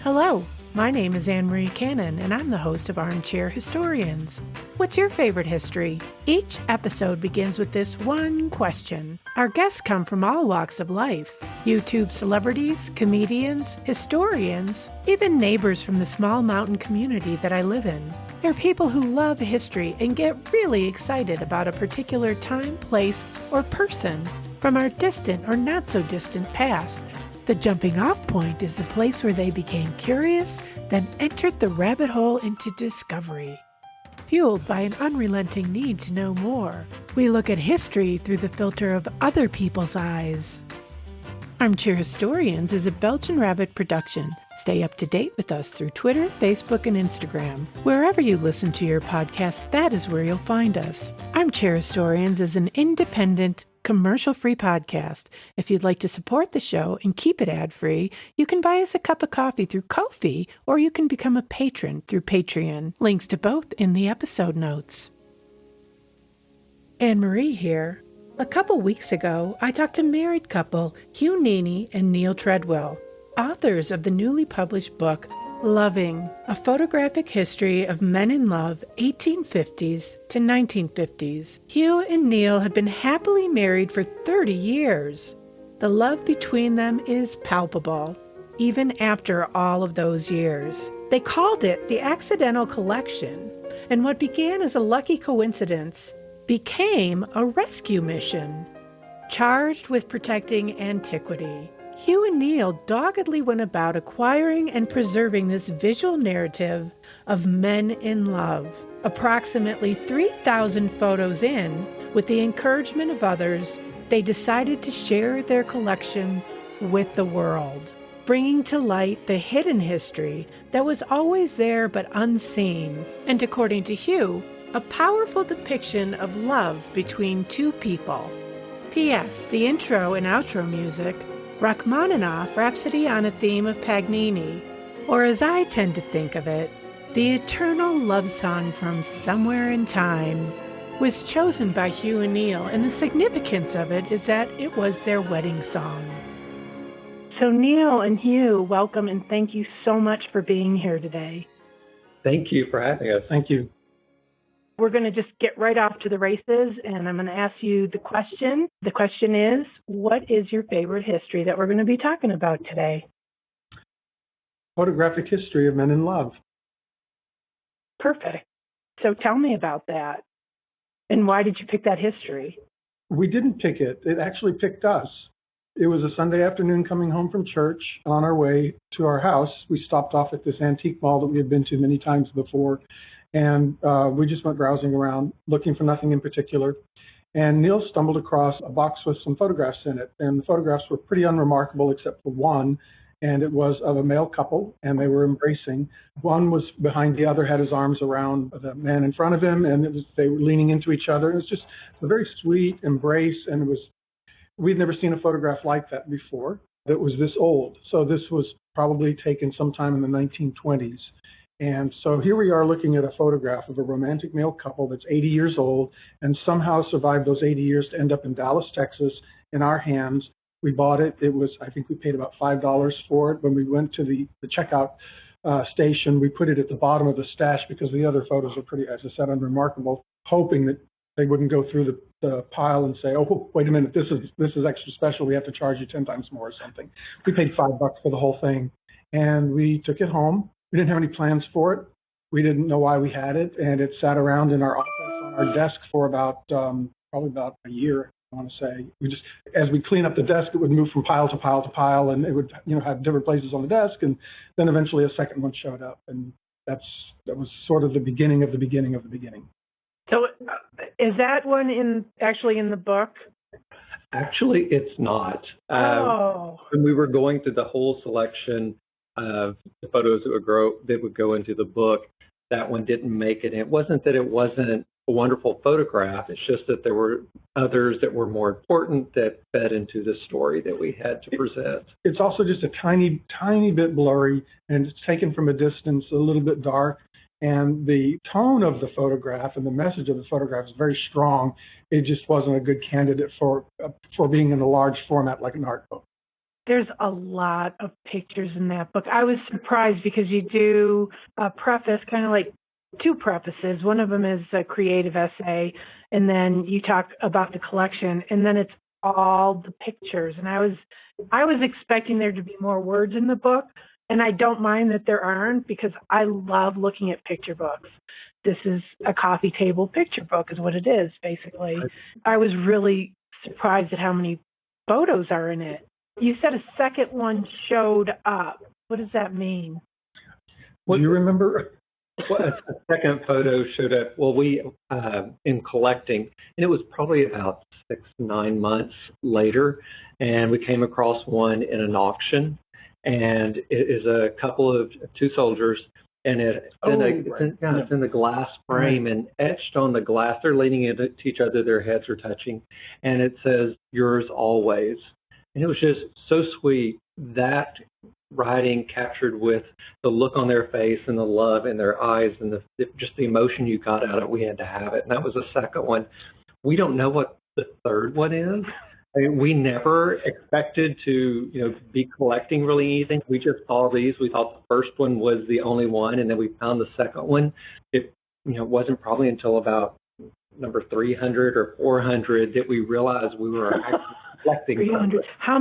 Hello, my name is Anne-Marie Cannon, and I'm the host of Armchair Historians. What's your favorite history? Each episode begins with this one question. Our guests come from all walks of life. YouTube celebrities, comedians, historians, even neighbors from the small mountain community that I live in. They're people who love history and get really excited about a particular time, place, or person from our distant or not-so-distant past. The jumping off point is the place where they became curious, then entered the rabbit hole into discovery. Fueled by an unrelenting need to know more, we look at history through the filter of other people's eyes. Armchair Historians is a Belgian Rabbit production. Stay up to date with us through Twitter, Facebook, and Instagram. Wherever you listen to your podcast, that is where you'll find us. Armchair Historians is an independent, commercial-free podcast. If you'd like to support the show and keep it ad-free, you can buy us a cup of coffee through Ko-fi, or you can become a patron through Patreon. Links to both in the episode notes. Anne-Marie here. A couple weeks ago, I talked to married couple Hugh Nini and Neal Treadwell, authors of the newly published book, Loving, A Photographic History of Men in Love, 1850s to 1950s. Hugh and Neal have been happily married for 30 years. The love between them is palpable, even after all of those years. They called it the Accidental Collection, and what began as a lucky coincidence became a rescue mission, charged with protecting antiquity. Hugh and Neal doggedly went about acquiring and preserving this visual narrative of men in love. Approximately 3,000 photos in, with the encouragement of others, they decided to share their collection with the world, bringing to light the hidden history that was always there but unseen, and according to Hugh, a powerful depiction of love between two people. P.S. The intro and outro music, Rachmaninoff Rhapsody on a Theme of Paganini, or as I tend to think of it, the eternal love song from somewhere in time, was chosen by Hugh and Neal, and the significance of it is that it was their wedding song. So Neal and Hugh, welcome and thank you so much for being here today. Thank you for having us. Thank you. We're going to just get right off to the races, and I'm going to ask you the question. The question is, what is your favorite history that we're going to be talking about today? Photographic History of Men in Love. Perfect. So tell me about that. And why did you pick that history? We didn't pick it. It actually picked us. It was a Sunday afternoon coming home from church. On our way to our house, we stopped off at this antique mall that we had been to many times before. And we just went browsing around, looking for nothing in particular. And Neal stumbled across a box with some photographs in it. And the photographs were pretty unremarkable except for one. And it was of a male couple, and they were embracing. One was behind the other, had his arms around the man in front of him, and they were leaning into each other. It was just a very sweet embrace, and we'd never seen a photograph like that before that was this old. So this was probably taken sometime in the 1920s. And so here we are looking at a photograph of a romantic male couple that's 80 years old and somehow survived those 80 years to end up in Dallas, Texas, in our hands. We bought it. I think we paid about $5 for it. When we went to the checkout station, we put it at the bottom of the stash because the other photos are pretty, as I said, unremarkable, hoping that they wouldn't go through the pile and say, oh, wait a minute, this is extra special. We have to charge you 10 times more or something. We paid $5 for the whole thing, and we took it home. We didn't have any plans for it. We didn't know why we had it, and it sat around in our office on our desk for probably about a year, I want to say. As we clean up the desk, it would move from pile to pile to pile, and it would have different places on the desk, and then eventually a second one showed up, and that was sort of the beginning of the beginning of the beginning. So is that one actually in the book? Actually, it's not. When we were going through the whole selection of the photos that would go into the book, that one didn't make it. And it wasn't that it wasn't a wonderful photograph. It's just that there were others that were more important that fed into the story that we had to present. It's also just a tiny, tiny bit blurry, and it's taken from a distance, a little bit dark. And the tone of the photograph and the message of the photograph is very strong. It just wasn't a good candidate for being in a large format like an art book. There's a lot of pictures in that book. I was surprised because you do a preface, kind of like two prefaces. One of them is a creative essay, and then you talk about the collection, and then it's all the pictures. And I was expecting there to be more words in the book, and I don't mind that there aren't because I love looking at picture books. This is a coffee table picture book is what it is, basically. I was really surprised at how many photos are in it. You said a second one showed up. What does that mean? Do you remember? Well, a second photo showed up. Well, we, in collecting, and it was probably about 6-9 months later, and we came across one in an auction, and it is a couple of two soldiers, and it's in the glass frame, and etched on the glass, they're leaning into each other, their heads are touching, and it says, "Yours always." And it was just so sweet. That writing captured with the look on their face and the love in their eyes and just the emotion you got out of it, we had to have it. And that was the second one. We don't know what the third one is. I mean, we never expected to, be collecting really anything. We just saw these. We thought the first one was the only one, and then we found the second one. It, wasn't probably until about number 300 or 400 that we realized we were actually collecting. 300. How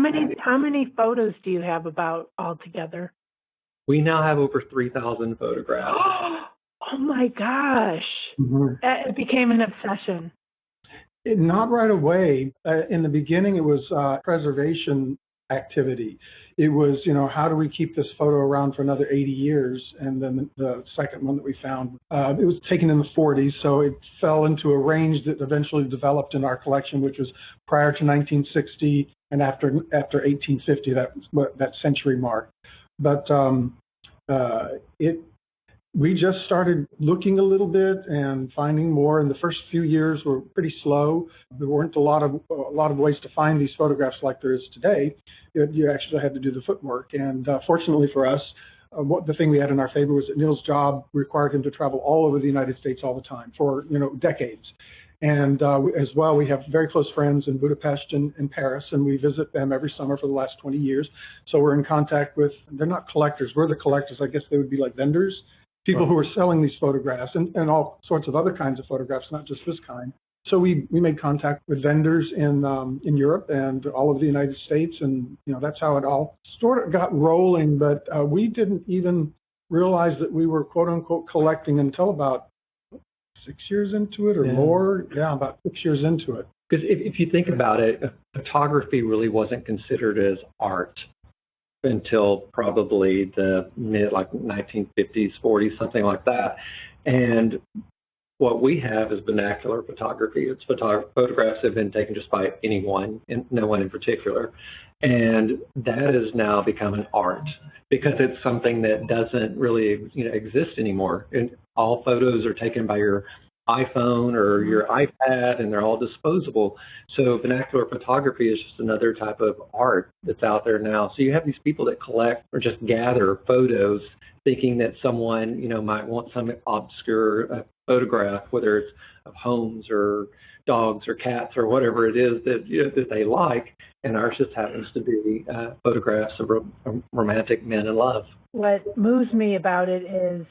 many photos do you have about altogether? We now have over 3,000 photographs. Oh my gosh. Mm-hmm. It became an obsession. Not right away. In the beginning, it was preservation activity. It was, how do we keep this photo around for another 80 years? And then the second one that we found, it was taken in the 40s, so it fell into a range that eventually developed in our collection, which was prior to 1960 and after 1850, that century mark. But we just started looking a little bit and finding more. And the first few years were pretty slow. There weren't a lot of ways to find these photographs like there is today. You actually had to do the footwork. And fortunately for us, the thing we had in our favor was that Neal's job required him to travel all over the United States all the time for decades. And as well, we have very close friends in Budapest and Paris, and we visit them every summer for the last 20 years. So we're in contact with, they're not collectors, we're the collectors. I guess they would be like vendors. People who are selling these photographs and all sorts of other kinds of photographs, not just this kind. So we made contact with vendors in Europe and all over the United States, and that's how it all sort of got rolling. But we didn't even realize that we were quote unquote collecting until about 6 years into it or more. Yeah, about 6 years into it. Because if you think about it, photography really wasn't considered as art until probably the mid 1950s, 40s, something like that. And what we have is vernacular photography. It's photographs that have been taken just by anyone, and no one in particular. And that has now become an art because it's something that doesn't really exist anymore. And all photos are taken by your iPhone or your iPad, and they're all disposable. So vernacular photography is just another type of art that's out there now. So you have these people that collect or just gather photos thinking that someone, might want some obscure photograph, whether it's of homes or dogs or cats or whatever it is that they like. And ours just happens to be photographs of romantic men in love. What moves me about it is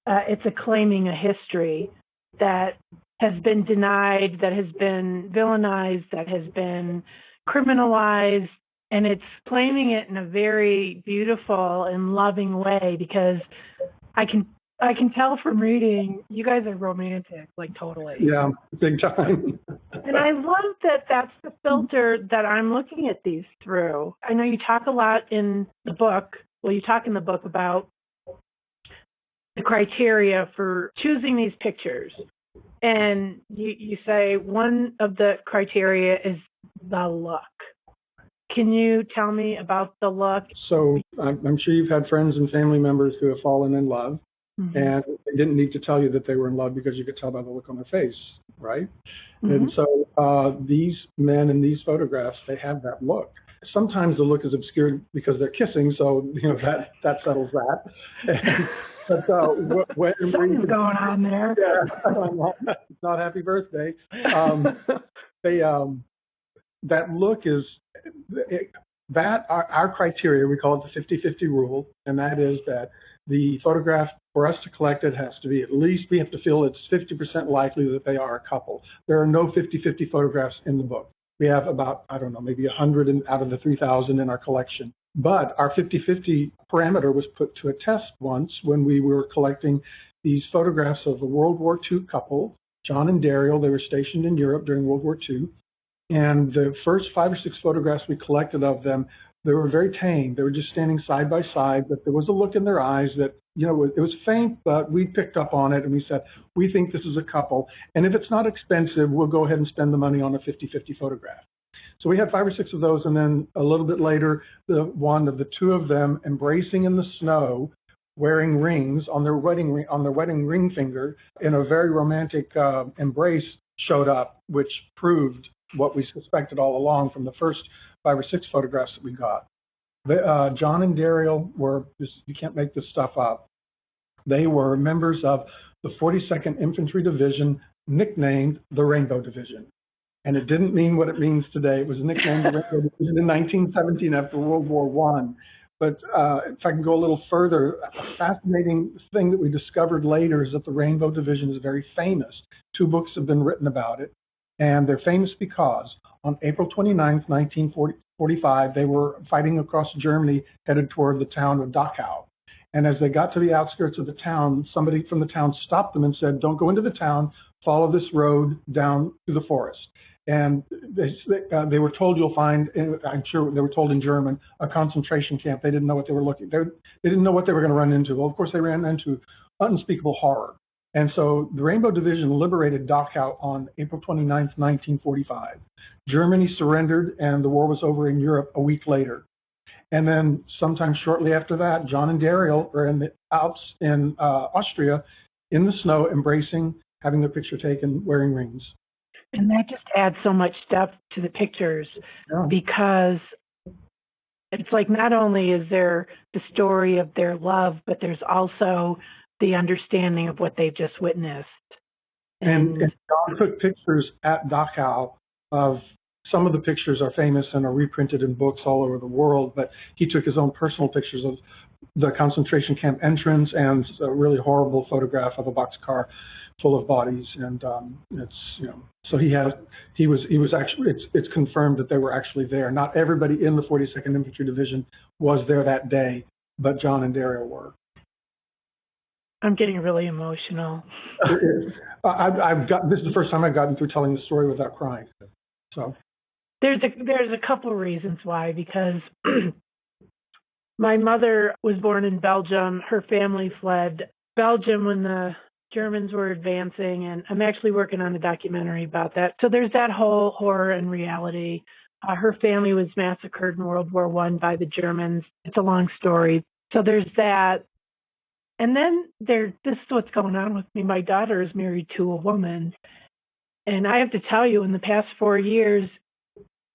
it's claiming a history that has been denied, that has been villainized, that has been criminalized, and it's claiming it in a very beautiful and loving way because I can tell from reading you guys are romantic, like totally. Yeah, big time. And I love that that's the filter that I'm looking at these through. I know you talk a lot in the book. Well, you talk in the book about the criteria for choosing these pictures. And you say one of the criteria is the look. Can you tell me about the look? So I'm sure you've had friends and family members who have fallen in love, and they didn't need to tell you that they were in love because you could tell by the look on their face, right? And so these men in these photographs, they have that look. Sometimes the look is obscured because they're kissing, so that settles that. But something's going on there. Yeah, not happy birthday. That look is that our criteria, we call it the 50-50 rule, and that is that the photograph, for us to collect it, has to be at least, we have to feel it's 50% likely that they are a couple. There are no 50-50 photographs in the book. We have about, I don't know, maybe 100 out of the 3,000 in our collection. But our 50-50 parameter was put to a test once when we were collecting these photographs of a World War II couple, John and Daryl. They were stationed in Europe during World War II. And the first 5 or 6 photographs we collected of them, they were very tame. They were just standing side by side, but there was a look in their eyes that, you know, it was faint, but we picked up on it and we said, we think this is a couple. And if it's not expensive, we'll go ahead and spend the money on a 50-50 photograph. So we had 5 or 6 of those, and then a little bit later, the one of the 2 of them embracing in the snow, wearing rings on their wedding ring finger in a very romantic embrace showed up, which proved what we suspected all along from the first 5 or 6 photographs that we got. John and Daryl were, you can't make this stuff up. They were members of the 42nd Infantry Division, nicknamed the Rainbow Division. And it didn't mean what it means today. It was nicknamed the Rainbow Division in 1917 after World War I. But if I can go a little further, a fascinating thing that we discovered later is that the Rainbow Division is very famous. 2 books have been written about it. And they're famous because on April 29th, 1945, they were fighting across Germany headed toward the town of Dachau. And as they got to the outskirts of the town, somebody from the town stopped them and said, don't go into the town, follow this road down to the forest. And they were told you'll find, I'm sure they were told in German, a concentration camp. They didn't know what they were looking. They didn't know what they were going to run into. Well, of course, they ran into unspeakable horror. And so the Rainbow Division liberated Dachau on April 29th, 1945. Germany surrendered, and the war was over in Europe a week later. And then sometime shortly after that, John and Daryl were in the Alps in Austria, in the snow, embracing, having their picture taken, wearing rings. And that just adds so much depth to the pictures, because it's like not only is there the story of their love, but there's also the understanding of what they've just witnessed. And John took pictures at Dachau of, some of the pictures are famous and are reprinted in books all over the world, but he took his own personal pictures of the concentration camp entrance and a really horrible photograph of a boxcar full of bodies. And it's, you know, so he was actually, it's confirmed that they were actually there. Not everybody in the 42nd Infantry Division was there that day, but John and Daryl were. I'm getting really emotional. This is the first time I've gotten through telling the story without crying. So there's a couple reasons why, because my mother was born in Belgium. Her family fled Belgium when the Germans were advancing, and I'm actually working on a documentary about that. So there's that whole horror and reality. Her family was massacred in World War I by the Germans. It's a long story. So there's that. And then this is what's going on with me. My daughter is married to a woman. And I have to tell you, in the past 4 years,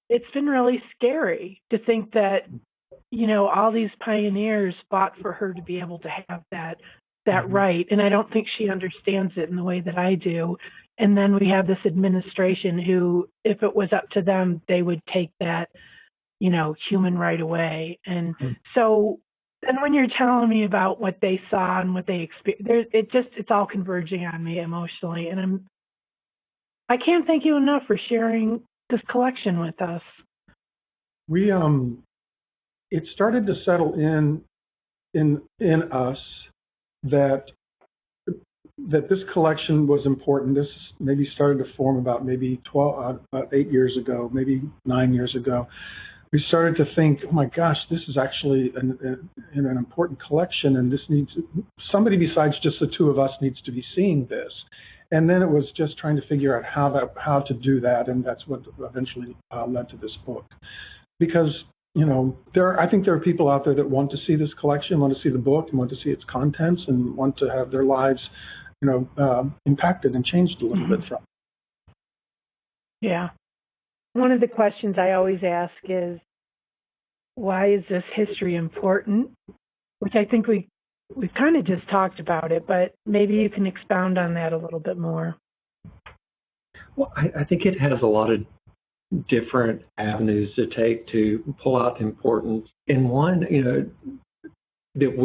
it's been really scary to think that, you know, all these pioneers fought for her to be able to have that right. And I don't think she understands it in the way that I do. And then we have this administration who, if it was up to them, they would take that, you know, human right away. And so, and when you're telling me about what they saw and what they experienced, it's all converging on me emotionally. And I can't thank you enough for sharing this collection with us. It started to settle in us that this collection was important. This maybe started to form about 8 years ago, maybe 9 years ago. We started to think, oh my gosh, this is actually an important collection, and this needs somebody besides just the 2 of us needs to be seeing this. And then it was just trying to figure out how to do that, and that's what eventually led to this book. Because, you know, I think there are people out there that want to see this collection, want to see the book, and want to see its contents, and want to have their lives, you know, impacted and changed a little bit from it. Yeah. One of the questions I always ask is, why is this history important? Which I think we've kind of just talked about it, but maybe you can expound on that a little bit more. Well, I think it has a lot of different avenues to take to pull out the importance. And one, that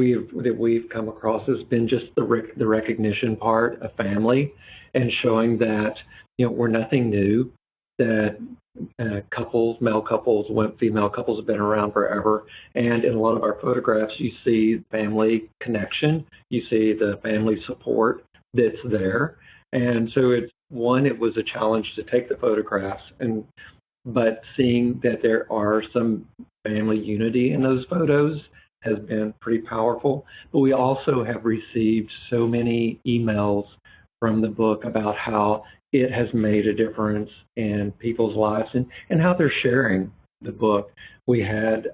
we've come across has been just the recognition part of family, and showing that we're nothing new, that male couples, female couples have been around forever, and in a lot of our photographs you see family connection, you see the family support that's there. And so it was a challenge to take the photographs, but seeing that there are some family unity in those photos has been pretty powerful. But we also have received so many emails from the book about how it has made a difference in people's lives and how they're sharing the book. We had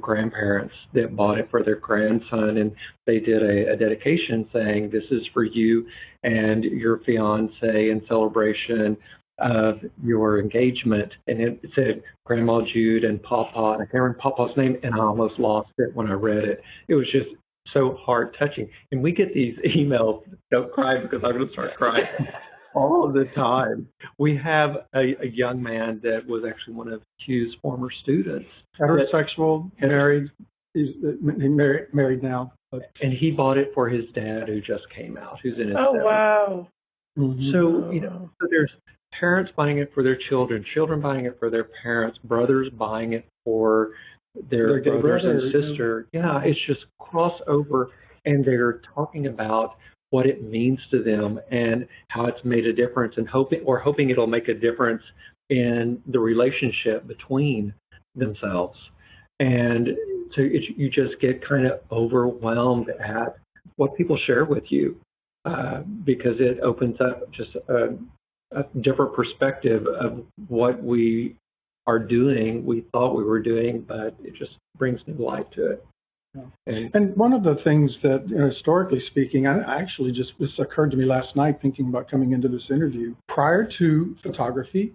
grandparents that bought it for their grandson, and they did a dedication saying, "This is for you and your fiance in celebration of your engagement." And it said Grandma Jude and Papa, and I can't remember Papa's name, and I almost lost it when I read it. It was just so heart touching. And we get these emails, don't cry because I'm going to start crying, all of the time. We have a young man that was actually one of Hugh's former students. Heterosexual, married. He's married now. And he bought it for his dad, who just came out, who's in his 70s. Wow. Mm-hmm. So, so there's parents buying it for their children, children buying it for their parents, brothers buying it for their brothers and sister. Yeah, it's just crossover, and they're talking about what it means to them and how it's made a difference, and hoping it'll make a difference in the relationship between themselves. And so you just get kind of overwhelmed at what people share with you, because it opens up just a different perspective of what we are doing, we thought we were doing, but it just brings new light to it. And one of the things that, historically speaking, this occurred to me last night thinking about coming into this interview. Prior to photography,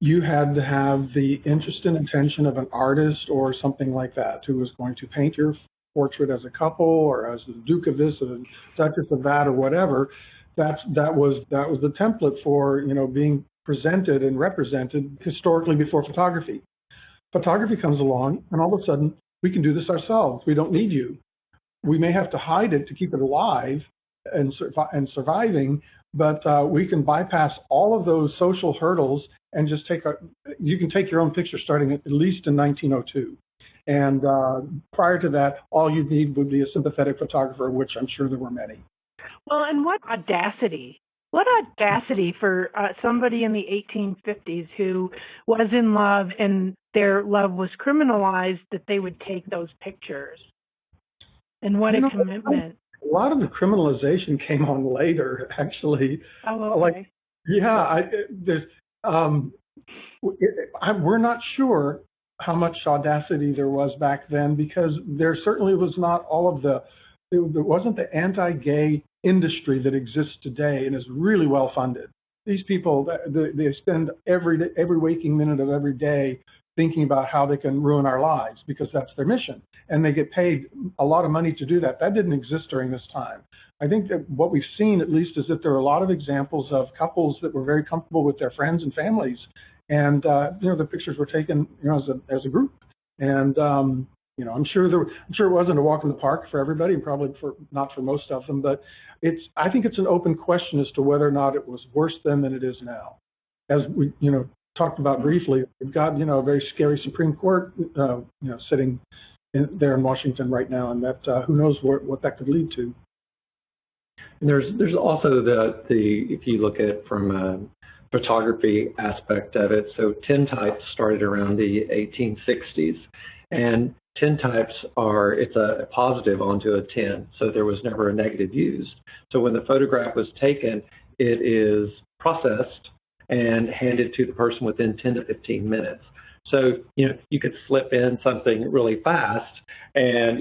you had to have the interest and intention of an artist or something like that who was going to paint your portrait as a couple or as the Duke of this or the Duchess of that or whatever. That was the template for being presented and represented historically before photography. Photography comes along, and all of a sudden we can do this ourselves. We don't need you. We may have to hide it to keep it alive and surviving, but we can bypass all of those social hurdles and just you can take your own picture starting at least in 1902. And prior to that, all you'd need would be a sympathetic photographer, which I'm sure there were many. Well, and what audacity for somebody in the 1850s who was in love and their love was criminalized, that they would take those pictures. And what a commitment. A lot of the criminalization came on later, actually. Oh, okay. We're not sure how much audacity there was back then, because there certainly was not there wasn't the anti-gay industry that exists today and is really well funded. These people, they spend every waking minute of every day thinking about how they can ruin our lives, because that's their mission. And they get paid a lot of money to do that. That didn't exist during this time. I think that what we've seen, at least, is that there are a lot of examples of couples that were very comfortable with their friends and families. And, the pictures were taken, as a group. And, I'm sure it wasn't a walk in the park for everybody, and probably not for most of them. But I think it's an open question as to whether or not it was worse then than it is now. As we, talked about briefly, we've got, a very scary Supreme Court, sitting there in Washington right now, and that who knows what that could lead to. And there's also the if you look at it from a photography aspect of it, so tintypes started around the 1860s, and tintypes it's a positive onto a tin, so there was never a negative used. So when the photograph was taken, it is processed and handed to the person within 10 to 15 minutes. So, you could slip in something really fast, and,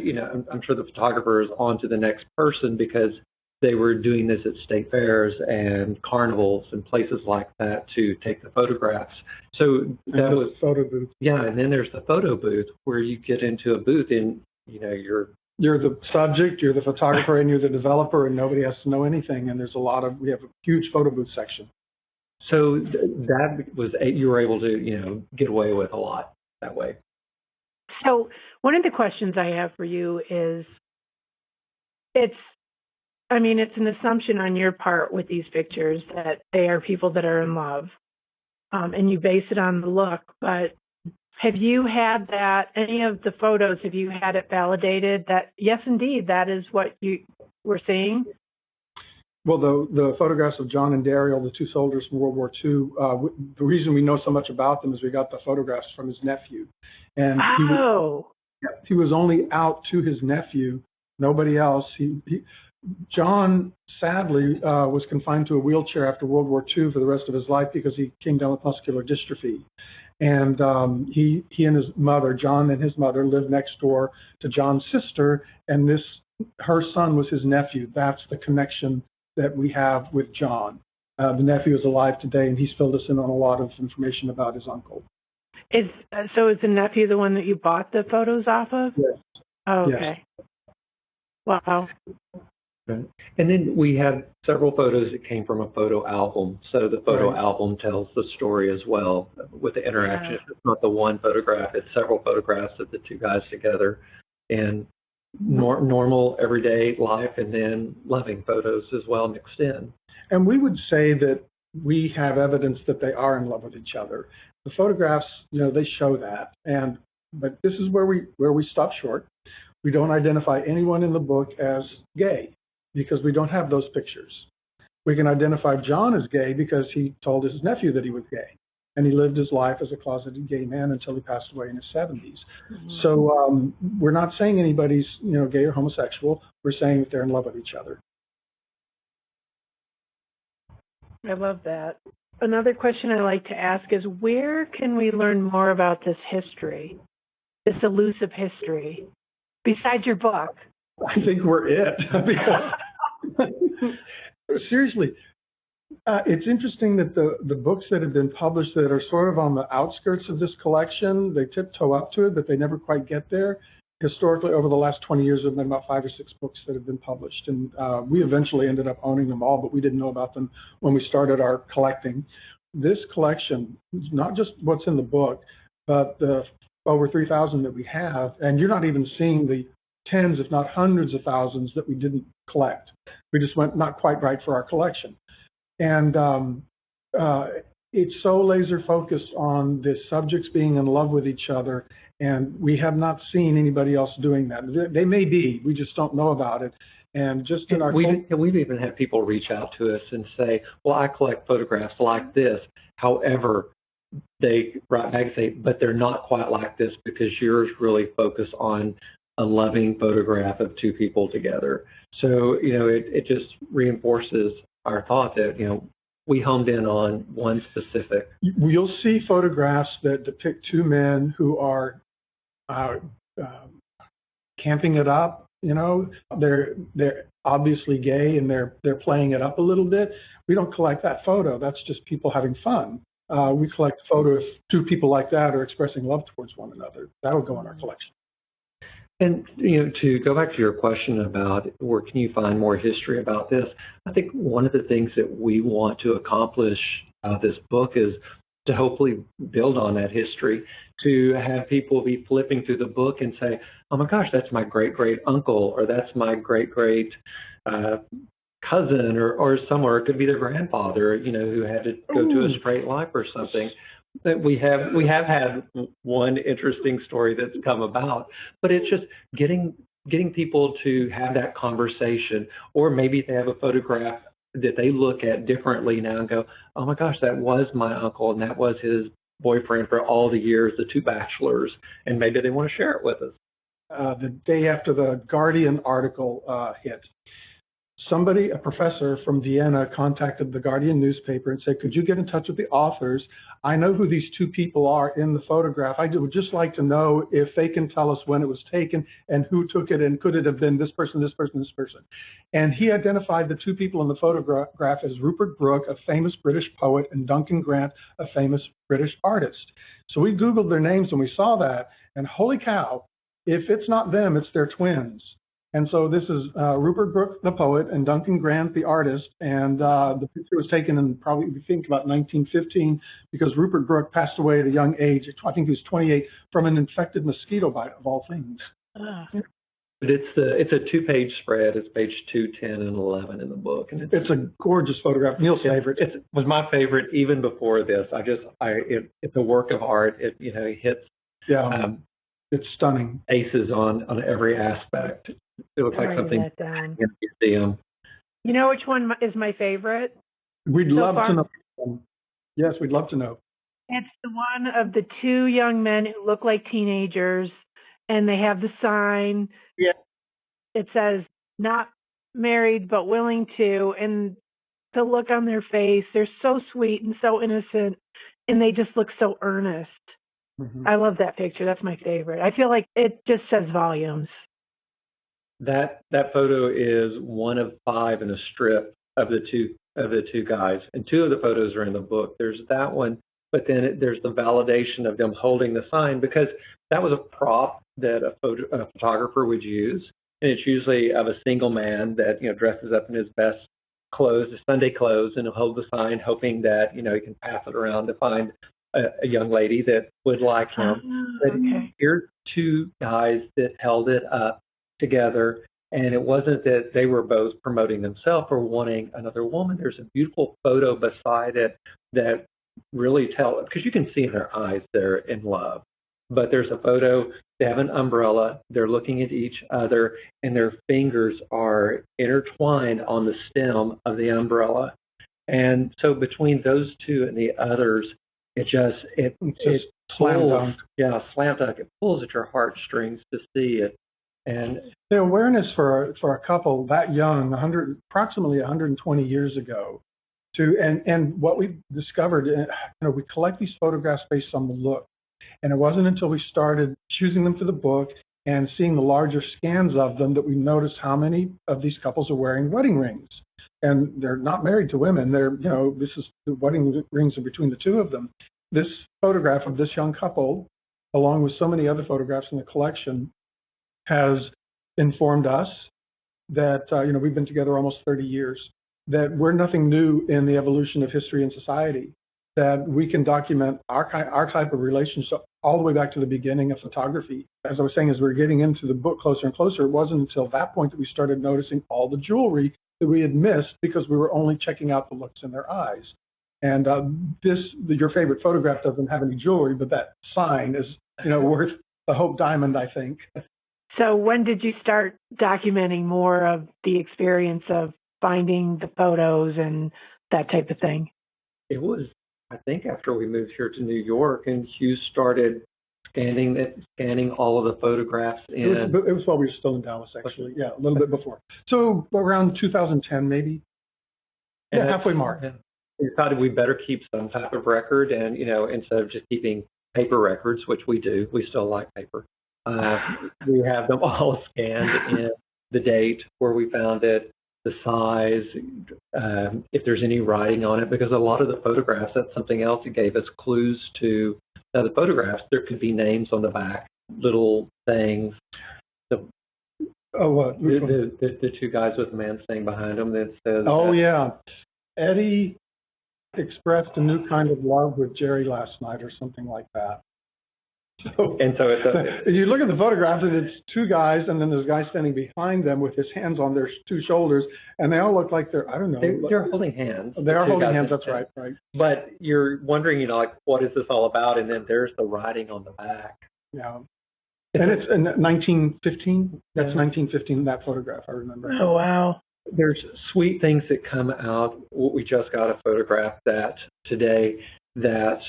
I'm sure the photographer is on to the next person, because they were doing this at state fairs and carnivals and places like that to take the photographs. So that was photo booth. Yeah, and then there's the photo booth, where you get into a booth and you're the subject, you're the photographer, and you're the developer, and nobody has to know anything. And we have a huge photo booth section. So that was, you were able to, get away with a lot that way. So one of the questions I have for you is, it's an assumption on your part with these pictures that they are people that are in love, and you base it on the look. But have you had that, any of the photos, have you had it validated that, yes, indeed, that is what you were seeing? Well, the photographs of John and Daryl, the two soldiers from World War II, the reason we know so much about them is we got the photographs from his nephew. And he was only out to his nephew, nobody else. John, sadly, was confined to a wheelchair after World War II for the rest of his life because he came down with muscular dystrophy. And he and his mother, John and his mother, lived next door to John's sister, and her son was his nephew. That's the connection that we have with John. The nephew is alive today, and he's filled us in on a lot of information about his uncle. So is the nephew the one that you bought the photos off of? Yes. Oh, okay. Yes. Wow. Right. And then we have several photos that came from a photo album. So the photo album tells the story as well with the interaction. It's not the one photograph, it's several photographs of the two guys together and normal everyday life, and then loving photos as well mixed in. And we would say that we have evidence that they are in love with each other. The photographs, they show that. But this is where we stop short. We don't identify anyone in the book as gay because we don't have those pictures. We can identify John as gay because he told his nephew that he was gay, and he lived his life as a closeted gay man until he passed away in his 70s. Mm-hmm. So we're not saying anybody's gay or homosexual. We're saying that they're in love with each other. I love that. Another question I like to ask is, where can we learn more about this history, this elusive history, besides your book? I think we're it. Seriously, it's interesting that the books that have been published that are sort of on the outskirts of this collection, they tiptoe up to it, but they never quite get there. Historically, over the last 20 years, there have been about 5 or 6 books that have been published, and we eventually ended up owning them all, but we didn't know about them when we started our collecting. This collection is not just what's in the book, but the over 3,000 that we have, and you're not even seeing the tens, if not hundreds of thousands that we didn't collect. We just went not quite right for our collection. And it's so laser focused on the subjects being in love with each other, and we have not seen anybody else doing that. They may be, we just don't know about it. And just in our we've even had people reach out to us and say, well, I collect photographs like this. However, they write back and say, but they're not quite like this because yours really focus on a loving photograph of two people together. So, it just reinforces our thought that, we homed in on one specific. You'll see photographs that depict two men who are camping it up. They're obviously gay and they're playing it up a little bit. We don't collect that photo. That's just people having fun. We collect a photo if two people like that are expressing love towards one another. That'll go in our collection. And, to go back to your question about where can you find more history about this, I think one of the things that we want to accomplish out of this book is to hopefully build on that history, to have people be flipping through the book and say, oh my gosh, that's my great-great-uncle, or that's my great-great cousin, or somewhere. It could be their grandfather, who had to go to a straight life or something. That we have had one interesting story that's come about, but it's just getting people to have that conversation, or maybe they have a photograph that they look at differently now and go, oh my gosh, that was my uncle and that was his boyfriend for all the years, the two bachelors, and maybe they want to share it with us. The day after the Guardian article hit, a professor from Vienna, contacted the Guardian newspaper and said, could you get in touch with the authors? I know who these two people are in the photograph. I would just like to know if they can tell us when it was taken and who took it, and could it have been this person, this person, this person. And he identified the two people in the photograph as Rupert Brooke, a famous British poet, and Duncan Grant, a famous British artist. So we Googled their names and we saw that, and holy cow, if it's not them, it's their twins. And so this is Rupert Brooke, the poet, and Duncan Grant, the artist. And the picture was taken in probably, we think, about 1915, because Rupert Brooke passed away at a young age. I think he was 28 from an infected mosquito bite, of all things. But it's a 2-page spread. It's page 210 and 11 in the book, and it's a gorgeous photograph. Neal's favorite. It was my favorite even before this. It's a work of art. It hits. Yeah. It's stunning. Aces on every aspect. It looks like something in a museum. You know which one is my favorite? We'd love to know. Yes, we'd love to know. It's the one of the two young men who look like teenagers, and they have the sign. Yeah. It says, not married but willing to, and the look on their face, they're so sweet and so innocent, and they just look so earnest. Mm-hmm. I love that picture. That's my favorite. I feel like it just says volumes. That photo is one of 5 in a strip of the two guys, and 2 of the photos are in the book. There's that one, but then there's the validation of them holding the sign, because that was a prop that a photographer would use, and it's usually of a single man that dresses up in his best clothes, his Sunday clothes, and he'll hold the sign, hoping that he can pass it around to find a young lady that would like him. But here's 2 guys that held it up together, and it wasn't that they were both promoting themselves or wanting another woman. There's a beautiful photo beside it that really tells, because you can see in their eyes they're in love. But there's a photo, they have an umbrella, they're looking at each other, and their fingers are intertwined on the stem of the umbrella. And so between those 2 and the others, it slam dunk. Yeah, slam dunk. It pulls at your heartstrings to see it. And the awareness for a couple that young, approximately 120 years ago, and what we discovered, we collect these photographs based on the look, and it wasn't until we started choosing them for the book and seeing the larger scans of them that we noticed how many of these couples are wearing wedding rings, and they're not married to women. This is the wedding rings are between the 2 of them. This photograph of this young couple, along with so many other photographs in the collection, has informed us that, we've been together almost 30 years, that we're nothing new in the evolution of history and society, that we can document our type of relationship all the way back to the beginning of photography. As I was saying, as we were getting into the book closer and closer, it wasn't until that point that we started noticing all the jewelry that we had missed because we were only checking out the looks in their eyes. And your favorite photograph doesn't have any jewelry, but that sign is, worth the Hope Diamond, I think. So when did you start documenting more of the experience of finding the photos and that type of thing? It was, I think, after we moved here to New York, and Hugh started scanning all of the photographs in. It was while we were still in Dallas, actually. Yeah, a little bit before. So around 2010, maybe. Yeah, halfway mark. We decided we better keep some type of record, and instead of just keeping paper records, which we do, we still like paper. We have them all scanned in the date where we found it, the size, if there's any writing on it, because a lot of the photographs, that's something else that gave us clues to the photographs. There could be names on the back, little things. What? The 2 guys with the man saying behind them that says. Oh, yeah. Eddie expressed a new kind of love with Jerry last night, or something like that. So you look at the photograph, and it's 2 guys, and then there's a guy standing behind them with his hands on their 2 shoulders, and they all look like they're, I don't know. They're holding hands. They are holding hands, that's right. But you're wondering, what is this all about? And then there's the writing on the back. Yeah. And it's in 1915. That's 1915, that photograph, I remember. Oh, wow. There's sweet things that come out. We just got a photograph that today that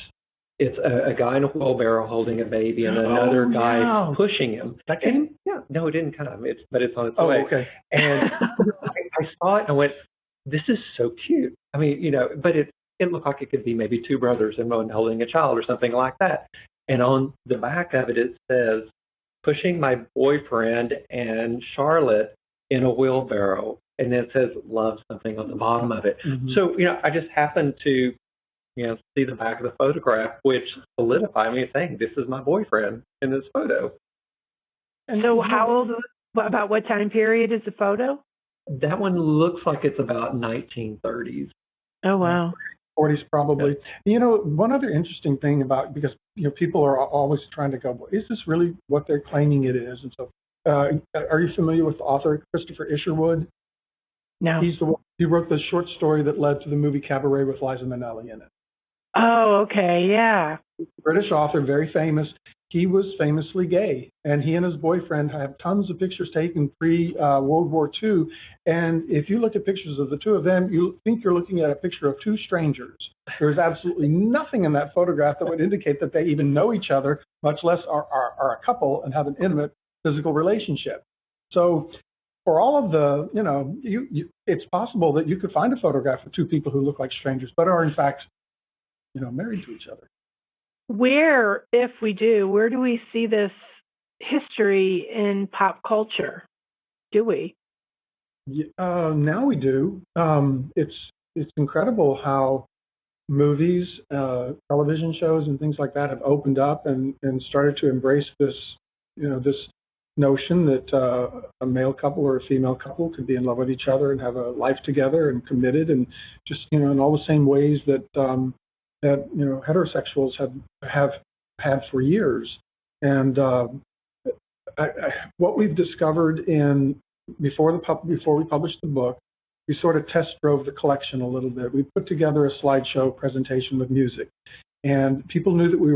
it's a guy in a wheelbarrow holding a baby and another guy pushing him. That came? Yeah. No, it didn't come. But it's on its way. Oh, okay. And I saw it and I went, this is so cute. I mean, but it looked like it could be maybe 2 brothers and one holding a child or something like that. And on the back of it, it says, pushing my boyfriend and Charlotte in a wheelbarrow. And then it says love something on the bottom of it. Mm-hmm. So, I just happened to, see the back of the photograph, which solidified me saying, this is my boyfriend in this photo. And so how old About what time period is the photo? That one looks like it's about 1930s. Oh, wow. 40s probably. One other interesting thing about, because people are always trying to go, well, is this really what they're claiming it is? And so, are you familiar with the author Christopher Isherwood? No. He wrote the short story that led to the movie Cabaret with Liza Minnelli in it. Oh, okay, yeah. British author, very famous. He was famously gay, and he and his boyfriend have tons of pictures taken pre-World War II. And if you look at pictures of the two of them, you think you're looking at a picture of two strangers. There's absolutely nothing in that photograph that would indicate that they even know each other, much less are a couple and have an intimate physical relationship. So for all of the, it's possible that you could find a photograph of two people who look like strangers, but are in fact, married to each other. Where, if we do, where do we see this history in pop culture? Do we? Now we do. It's incredible how movies, television shows, and things like that have opened up and started to embrace this, this notion that a male couple or a female couple could be in love with each other and have a life together and committed, and just in all the same ways that heterosexuals have had for years. And what we've discovered before we published the book, we sort of test drove the collection a little bit. We put together a slideshow presentation with music, and people knew that we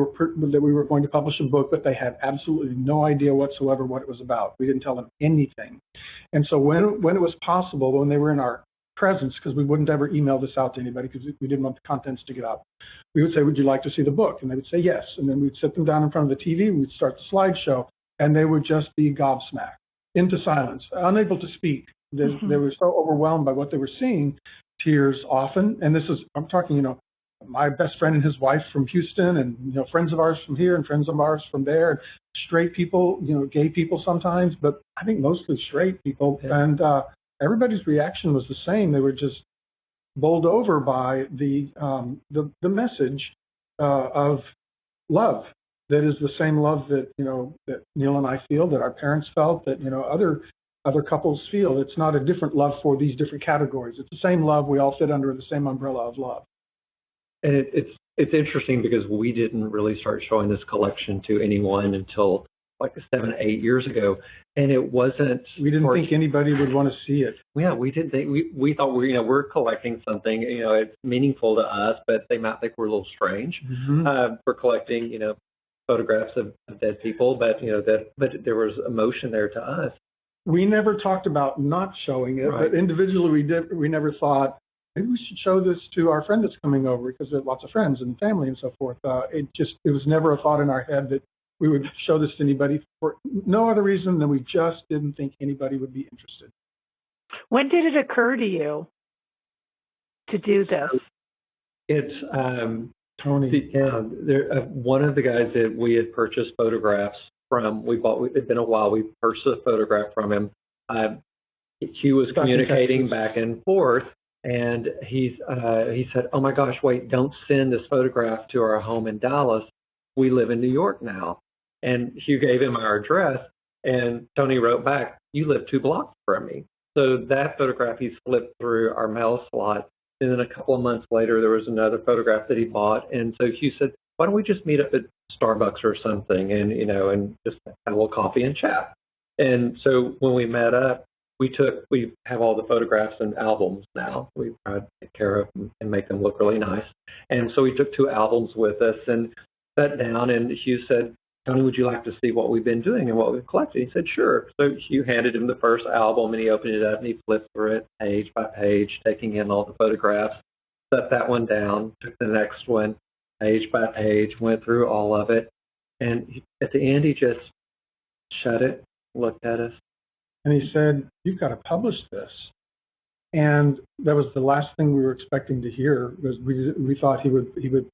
were going to publish a book, but they had absolutely no idea whatsoever what it was about. We didn't tell them anything. And so when it was possible, when they were in our presence, because we wouldn't ever email this out to anybody because we didn't want the contents to get out, we would say, would you like to see the book? And they would say yes. And then we'd sit them down in front of the TV, we'd start the slideshow, and they would just be gobsmacked into silence, unable to speak. They were so overwhelmed by what they were seeing, tears often. And I'm talking, my best friend and his wife from Houston, and friends of ours from here and friends of ours from there, and straight people, gay people sometimes, but I think mostly straight people. Yeah. And everybody's reaction was the same. They were just bowled over by the message of love. That is the same love that that Neal and I feel, that our parents felt, that other couples feel. It's not a different love for these different categories. It's the same love. We all fit under the same umbrella of love. And it's interesting because we didn't really start showing this collection to anyone until like 7, 8 years ago, and it wasn't. We didn't think anybody would want to see it. Yeah, we didn't think. We thought we're collecting something. It's meaningful to us, but they might think we're a little strange for collecting photographs of dead people. But but there was emotion there to us. We never talked about not showing it, right. But individually we did. We never thought maybe we should show this to our friend that's coming over because we have lots of friends and family and so forth. It was never a thought in our head that we would show this to anybody for no other reason than we just didn't think anybody would be interested. When did it occur to you to do this? It's Tony. One of the guys that we had purchased photographs from, it'd been a while, we purchased a photograph from him. Hugh was communicating back and forth, and he said, oh my gosh, wait, don't send this photograph to our home in Dallas. We live in New York now. And Hugh gave him our address, and Tony wrote back, you live 2 blocks from me. So that photograph he slipped through our mail slot. And then a couple of months later, there was another photograph that he bought. And so Hugh said, why don't we just meet up at Starbucks or something and, and just have a little coffee and chat. And so when we met up, we have all the photographs and albums now. We try to take care of them and make them look really nice. And so we took 2 albums with us and sat down, and Hugh said, Tony, would you like to see what we've been doing and what we've collected? He said, sure. So Hugh handed him the first album, and he opened it up, and he flipped through it page by page, taking in all the photographs, set that one down, took the next one, page by page, went through all of it. And at the end, he just shut it, looked at us. And he said, you've got to publish this. And that was the last thing we were expecting to hear, because we thought he would he would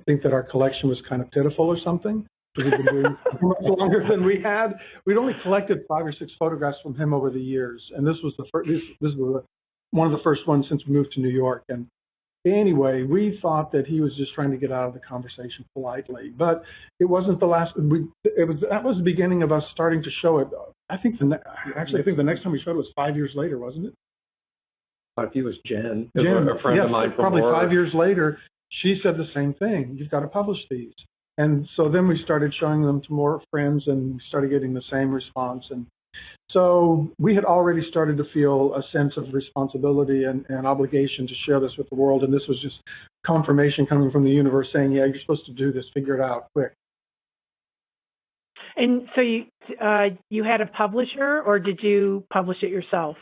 think that our collection was kind of pitiful or something. We've been doing much longer than we had. We'd only collected 5 or 6 photographs from him over the years, and this was one of the first ones since we moved to New York. And anyway, we thought that he was just trying to get out of the conversation politely, but it wasn't the last. That was the beginning of us starting to show it I think I think the next time we showed it was 5 years later, wasn't it? Quite a few was Jen. Jen, a friend of mine from probably work. 5 years later, she said the same thing. You've got to publish these. And so then we started showing them to more friends, and we started getting the same response. And so we had already started to feel a sense of responsibility and obligation to share this with the world. And this was just confirmation coming from the universe saying, yeah, you're supposed to do this. Figure it out quick. And so you had a publisher, or did you publish it yourself?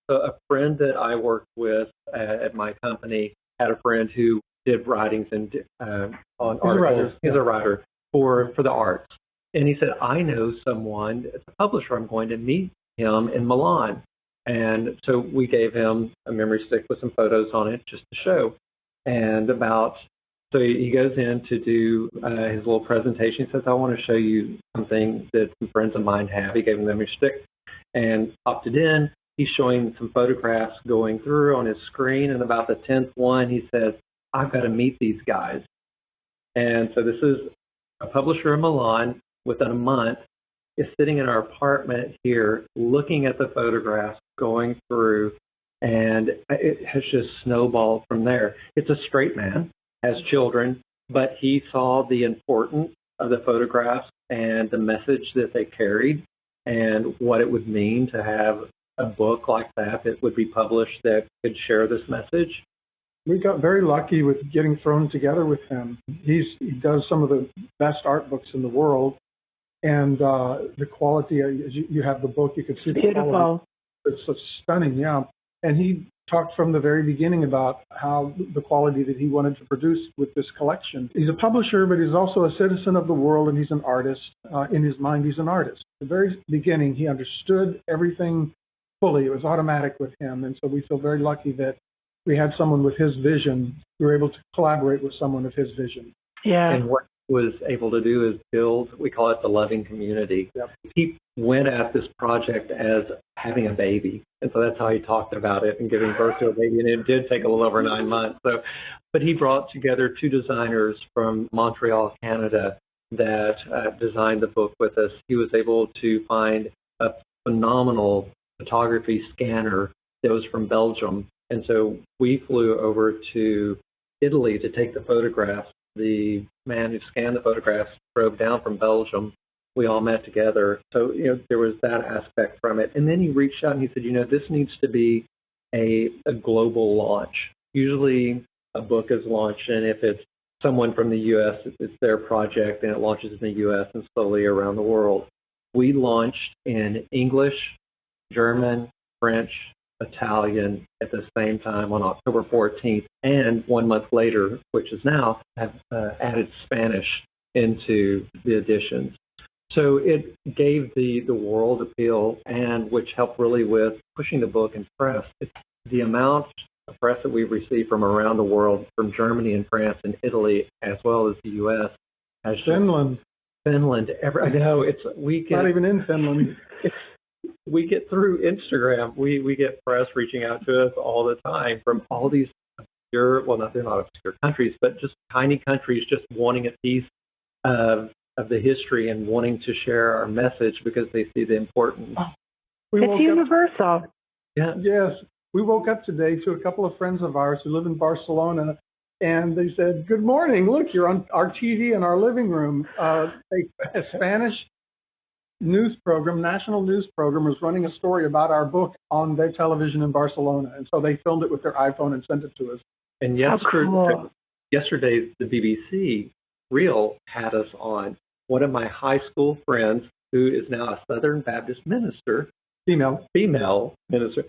A friend that I worked with at my company had a friend who did writings and on articles. He's a writer for the arts. And he said, I know someone, it's a publisher, I'm going to meet him in Milan. And so we gave him a memory stick with some photos on it just to show. And so he goes in to do his little presentation. He says, I want to show you something that some friends of mine have. He gave him the memory stick and opted in. He's showing some photographs going through on his screen. And about the 10th one, he says, I've got to meet these guys. And so this is a publisher in Milan. Within a month, is sitting in our apartment here, looking at the photographs, going through, and it has just snowballed from there. It's a straight man, has children, but he saw the importance of the photographs and the message that they carried and what it would mean to have a book like that would be published that could share this message. We got very lucky with getting thrown together with him. He does some of the best art books in the world. And the quality, you have the book, you can see the beautiful quality. It's so stunning, yeah. And he talked from the very beginning about how the quality that he wanted to produce with this collection. He's a publisher, but he's also a citizen of the world, and he's an artist. In his mind, he's an artist. At the very beginning, he understood everything fully. It was automatic with him. And so we feel very lucky that we had someone with his vision. We were able to collaborate with someone of his vision. Yeah. And what was able to do is build, we call it the loving community. Yep. He went at this project as having a baby. And so that's how he talked about it and giving birth to a baby. And it did take a little over 9 months. But he brought together two designers from Montreal, Canada, that designed the book with us. He was able to find a phenomenal photography scanner that was from Belgium. And so we flew over to Italy to take the photographs. The man who scanned the photographs drove down from Belgium. We all met together. So, there was that aspect from it. And then he reached out and he said, this needs to be a global launch. Usually a book is launched, and if it's someone from the U.S., it's their project, and it launches in the U.S. and slowly around the world. We launched in English, German, French, Italian at the same time on October 14th, and 1 month later, which is now, have added Spanish into the editions. So it gave the world appeal, and which helped really with pushing the book in press. It's the amount of press that we've received from around the world, from Germany and France and Italy, as well as the U.S. Finland. I know not even in Finland. We get through Instagram. We get press reaching out to us all the time from all these obscure, they're not obscure countries, but just tiny countries just wanting a piece of the history and wanting to share our message because they see the importance. It's universal. Yeah. Yes. We woke up today to a couple of friends of ours who live in Barcelona, and they said, "Good morning. Look, you're on our TV in our living room." A Spanish national news program was running a story about our book on their television in Barcelona. And so they filmed it with their iPhone and sent it to us. And yesterday, the BBC Reel had us on. One of my high school friends, who is now a Southern Baptist minister, female minister,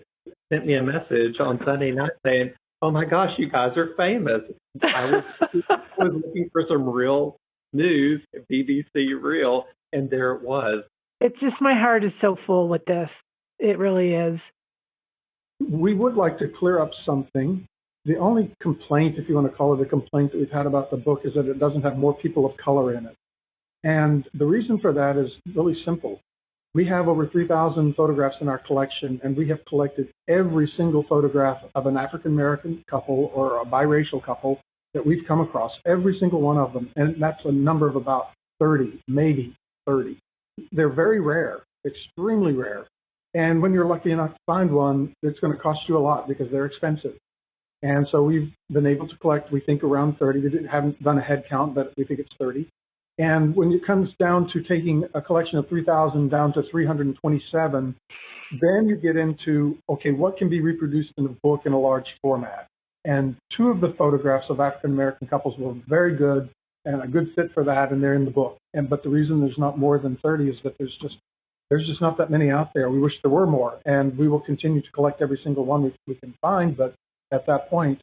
sent me a message on Sunday night saying, "Oh my gosh, you guys are famous." I was looking for some real news, BBC Reel, and there it was. It's just, my heart is so full with this. It really is. We would like to clear up something. The only complaint, if you want to call it a complaint, that we've had about the book is that it doesn't have more people of color in it. And the reason for that is really simple. We have over 3,000 photographs in our collection, and we have collected every single photograph of an African-American couple or a biracial couple that we've come across, every single one of them. And that's a number of about 30, maybe 30. They're very rare. extremely rare. And when you're lucky enough to find one, it's going to cost you a lot because they're expensive. And so we've been able to collect, we think, around 30. We haven't done a head count, but we think it's 30. And when it comes down to taking a collection of 3,000 down to 327, then you get into, okay, what can be reproduced in a book in a large format? And 2 of the photographs of African-American couples were very good and a good fit for that, and they're in the book. But the reason there's not more than 30 is that there's just not that many out there. We wish there were more, and we will continue to collect every single one we can find. But at that point,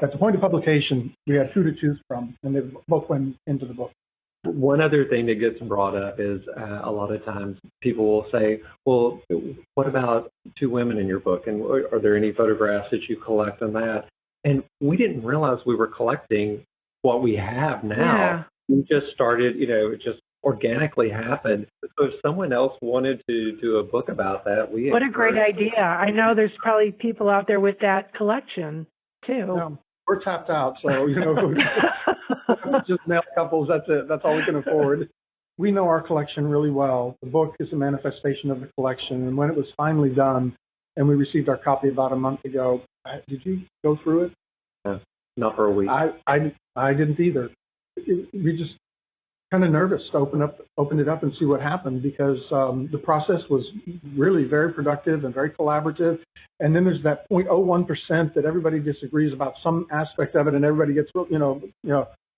at the point of publication, we had 2 to choose from, and they both went into the book. One other thing that gets brought up is a lot of times people will say, well, what about 2 women in your book? And are there any photographs that you collect on that? And we didn't realize we were collecting what we have now. Yeah. We just started, it just organically happened. So if someone else wanted to do a book about that, what a great idea. I know there's probably people out there with that collection too. Yeah, we're tapped out, so just male couples, that's it. That's all we can afford. We know our collection really well. The book is a manifestation of the collection, and when it was finally done and we received our copy about a month ago, did you go through it? Not for a week. I didn't either. We just kind of nervous to open it up and see what happened, because the process was really very productive and very collaborative. And then there's that 0.01% that everybody disagrees about some aspect of it, and everybody gets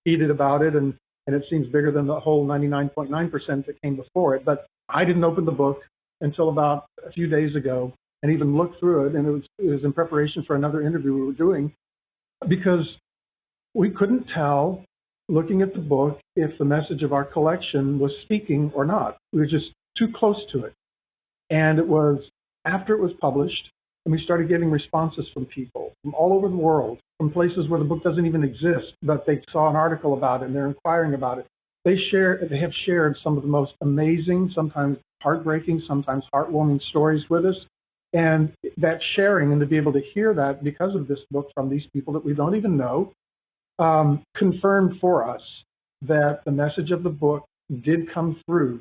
heated about it, and it seems bigger than the whole 99.9% that came before it. But I didn't open the book until about a few days ago, and even looked through it, and it was in preparation for another interview we were doing, because we couldn't tell, looking at the book, if the message of our collection was speaking or not. We were just too close to it. And it was after it was published, and we started getting responses from people from all over the world, from places where the book doesn't even exist, but they saw an article about it and they're inquiring about it. They have shared some of the most amazing, sometimes heartbreaking, sometimes heartwarming stories with us. And that sharing, and to be able to hear that because of this book from these people that we don't even know, confirmed for us that the message of the book did come through.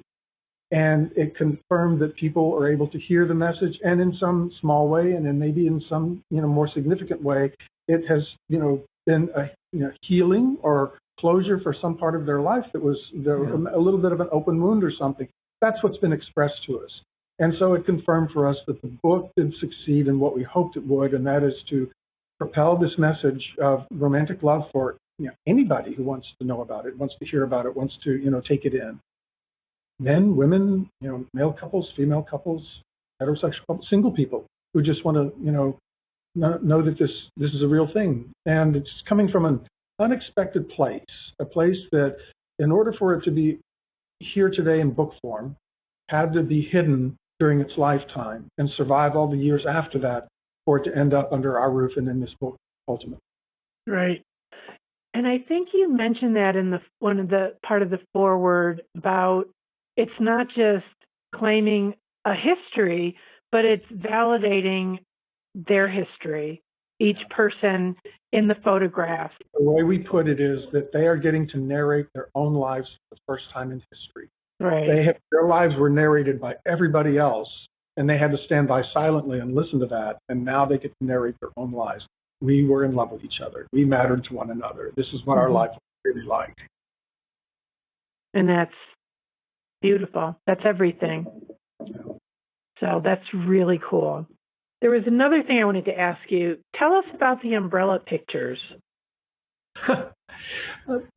And it confirmed that people are able to hear the message, and in some small way, and then maybe in some more significant way, it has been a healing or closure for some part of their life that was a little bit of an open wound or something. That's what's been expressed to us. And so it confirmed for us that the book did succeed in what we hoped it would, and that is to propel this message of romantic love for anybody who wants to know about it, wants to hear about it, wants to take it in. Men, women, male couples, female couples, heterosexual couples, single people who just want to know that this is a real thing. And it's coming from an unexpected place, a place that in order for it to be here today in book form, had to be hidden during its lifetime and survive all the years after that for it to end up under our roof and in this book ultimately. Right. And I think you mentioned that in one of the part of the foreword about it's not just claiming a history, but it's validating their history, each person in the photograph. The way we put it is that they are getting to narrate their own lives for the first time in history. Right. Their lives were narrated by everybody else, and they had to stand by silently and listen to that, and now they get to narrate their own lives. We were in love with each other. We mattered to one another. This is what our life was really like. And that's beautiful. That's everything. So that's really cool. There was another thing I wanted to ask you. Tell us about the umbrella pictures.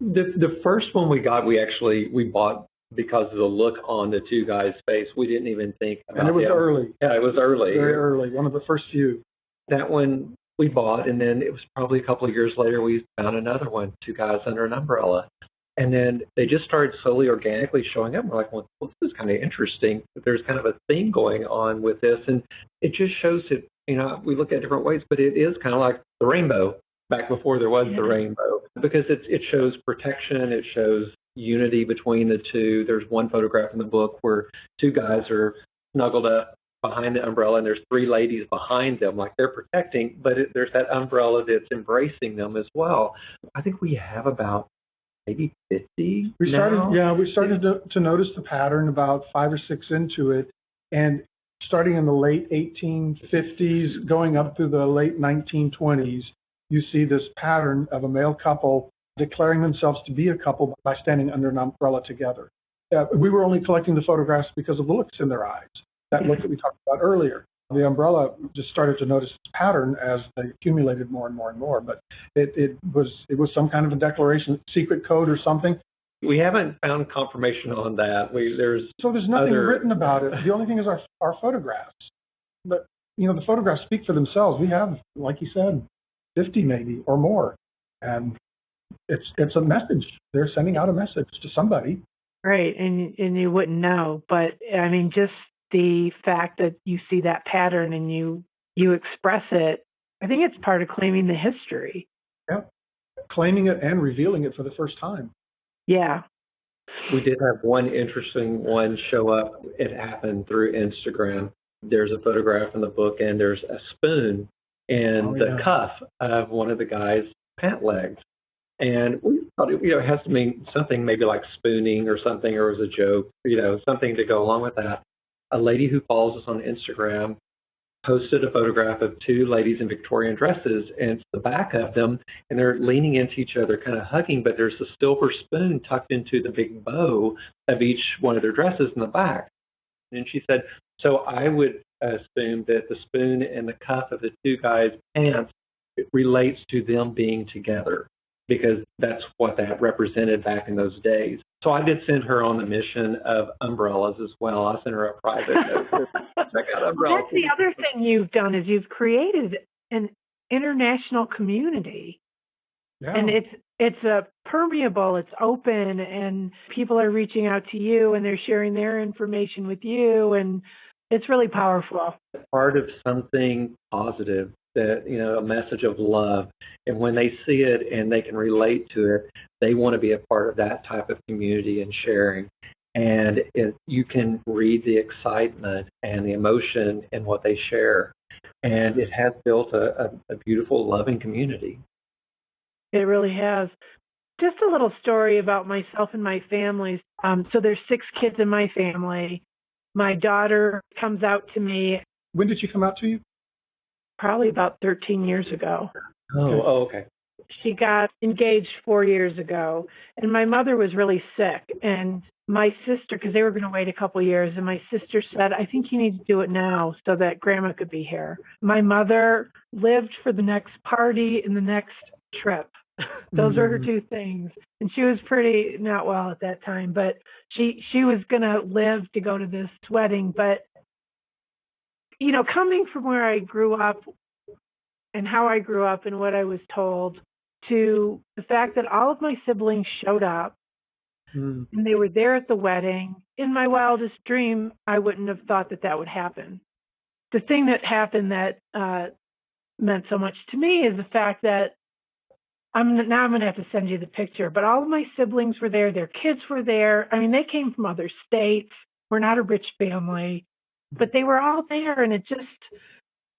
The first one we got, we bought because of the look on the 2 guys' face. We didn't even think about it. And it was early. Yeah, it was early. Very early. One of the first few. That one we bought, and then it was probably a couple of years later we found another one, 2 guys under an umbrella. And then they just started slowly, organically showing up. We're like, well, this is kind of interesting. There's kind of a theme going on with this. And it just shows that, we look at different ways, but it is kind of like the rainbow back before there was the rainbow, because it shows protection. It shows unity between the 2. There's one photograph in the book where 2 guys are snuggled up behind the umbrella, and there's 3 ladies behind them, like they're protecting, but there's that umbrella that's embracing them as well. I think we have about maybe 50 We started to notice the pattern about 5 or 6 into it, And starting in the late 1850s, going up through the late 1920s, you see this pattern of a male couple declaring themselves to be a couple by standing under an umbrella together. We were only collecting the photographs because of the looks in their eyes, that look that we talked about earlier. The umbrella just started to notice this pattern as they accumulated more and more and more. But it was some kind of a declaration, secret code or something. We haven't found confirmation on that. There's nothing written about it. The only thing is our photographs. But the photographs speak for themselves. We have, like you said, 50 maybe or more, and it's a message. They're sending out a message to somebody. Right, and you wouldn't know. But I mean, just the fact that you see that pattern and you express it, I think it's part of claiming the history. Yeah, claiming it and revealing it for the first time. Yeah. We did have one interesting one show up. It happened through Instagram. There's a photograph in the book, and there's a spoon in the cuff of one of the guy's pant legs. And we thought it has to mean something maybe like spooning or something, or it was a joke, something to go along with that. A lady who follows us on Instagram posted a photograph of two ladies in Victorian dresses, and it's the back of them, and they're leaning into each other, kind of hugging, but there's a silver spoon tucked into the big bow of each one of their dresses in the back. And she said, so I would assume that the spoon and the cuff of the two guys' pants relates to them being together, because that's what that represented back in those days. So I did send her on the mission of umbrellas as well. I sent her a private note. Check out umbrellas. That's the other thing you've done, is you've created an international community. Yeah. And it's a permeable, it's open, and people are reaching out to you and they're sharing their information with you, and it's really powerful. Part of something positive, that a message of love, and when they see it and they can relate to it, they want to be a part of that type of community and sharing. And you can read the excitement and the emotion in what they share, and it has built a beautiful, loving community. It really has. Just a little story about myself and my family. So there's 6 kids in my family. My daughter comes out to me. When did she come out to you? Probably about 13 years ago. Oh, okay. She got engaged 4 years ago, and my mother was really sick. And my sister, because they were going to wait a couple of years, and my sister said, I think you need to do it now so that Grandma could be here. My mother lived for the next party and the next trip. Those are her 2 things. And she was pretty not well at that time, but she was going to live to go to this wedding. But coming from where I grew up and how I grew up and what I was told, to the fact that all of my siblings showed up and they were there at the wedding, in my wildest dream, I wouldn't have thought that would happen. The thing that happened that meant so much to me is the fact that I'm going to have to send you the picture, but all of my siblings were there. Their kids were there. I mean, they came from other states. We're not a rich family. But they were all there, and it just,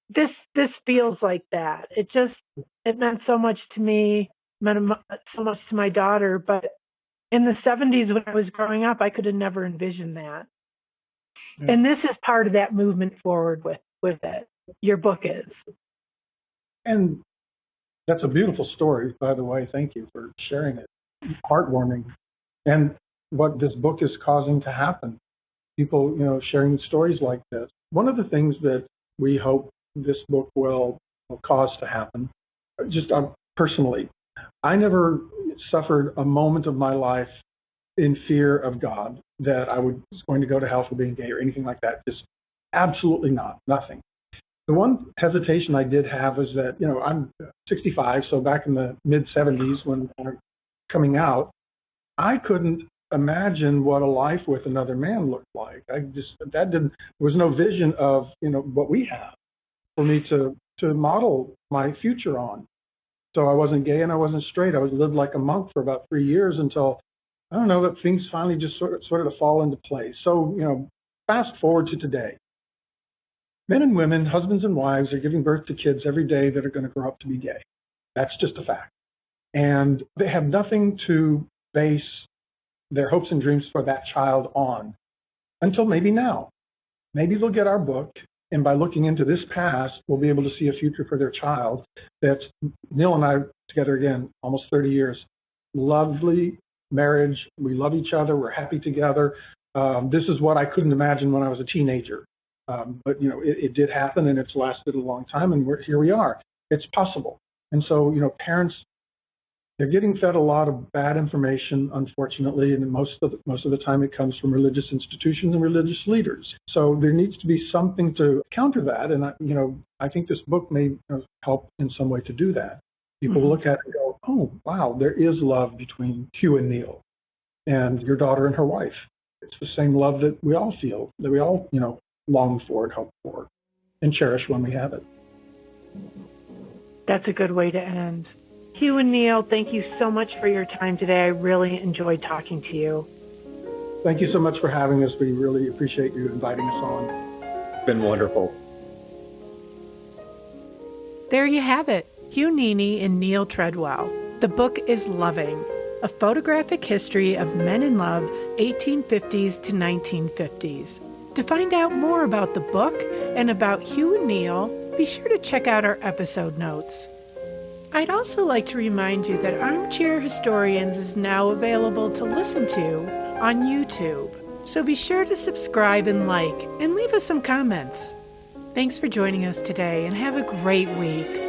this feels like that. It meant so much to me, meant so much to my daughter. But in the 70s, when I was growing up, I could have never envisioned that. Yeah. And this is part of that movement forward with it. Your book is. And that's a beautiful story, by the way. Thank you for sharing it. Heartwarming. And what this book is causing to happen. People, sharing stories like this. One of the things that we hope this book will cause to happen, just personally, I never suffered a moment of my life in fear of God, that I was going to go to hell for being gay or anything like that. Just absolutely not, nothing. The one hesitation I did have is that, I'm 65, so back in the mid-70s when I'm coming out, I couldn't imagine what a life with another man looked like. There was no vision of, what we have for me to model my future on. So I wasn't gay and I wasn't straight. I was lived like a monk for about 3 years until, I don't know, that things finally just sort of fall into place. So, fast forward to today. Men and women, husbands and wives, are giving birth to kids every day that are going to grow up to be gay. That's just a fact. And they have nothing to base their hopes and dreams for that child on until maybe now. maybe they'll get our book, and by looking into this past, we'll be able to see a future for their child. That's Neal and I together again, almost 30 years. Lovely marriage. We love each other. We're happy together. This is what I couldn't imagine when I was a teenager. But, it did happen, and it's lasted a long time, and here we are. It's possible. And so, parents, they're getting fed a lot of bad information, unfortunately, and most of the time it comes from religious institutions and religious leaders. So there needs to be something to counter that, and I think this book may help in some way to do that. People look at it and go, "Oh, wow, there is love between Hugh and Neal, and your daughter and her wife. It's the same love that we all feel, that we all long for and hope for, and cherish when we have it." That's a good way to end. Hugh and Neal, thank you so much for your time today. I really enjoyed talking to you. Thank you so much for having us. We really appreciate you inviting us on. It's been wonderful. There you have it, Hugh Nini and Neal Treadwell. The book is Loving, a photographic history of men in love, 1850s to 1950s. To find out more about the book and about Hugh and Neal, be sure to check out our episode notes. I'd also like to remind you that Armchair Historians is now available to listen to on YouTube. So be sure to subscribe and like, and leave us some comments. Thanks for joining us today, and have a great week.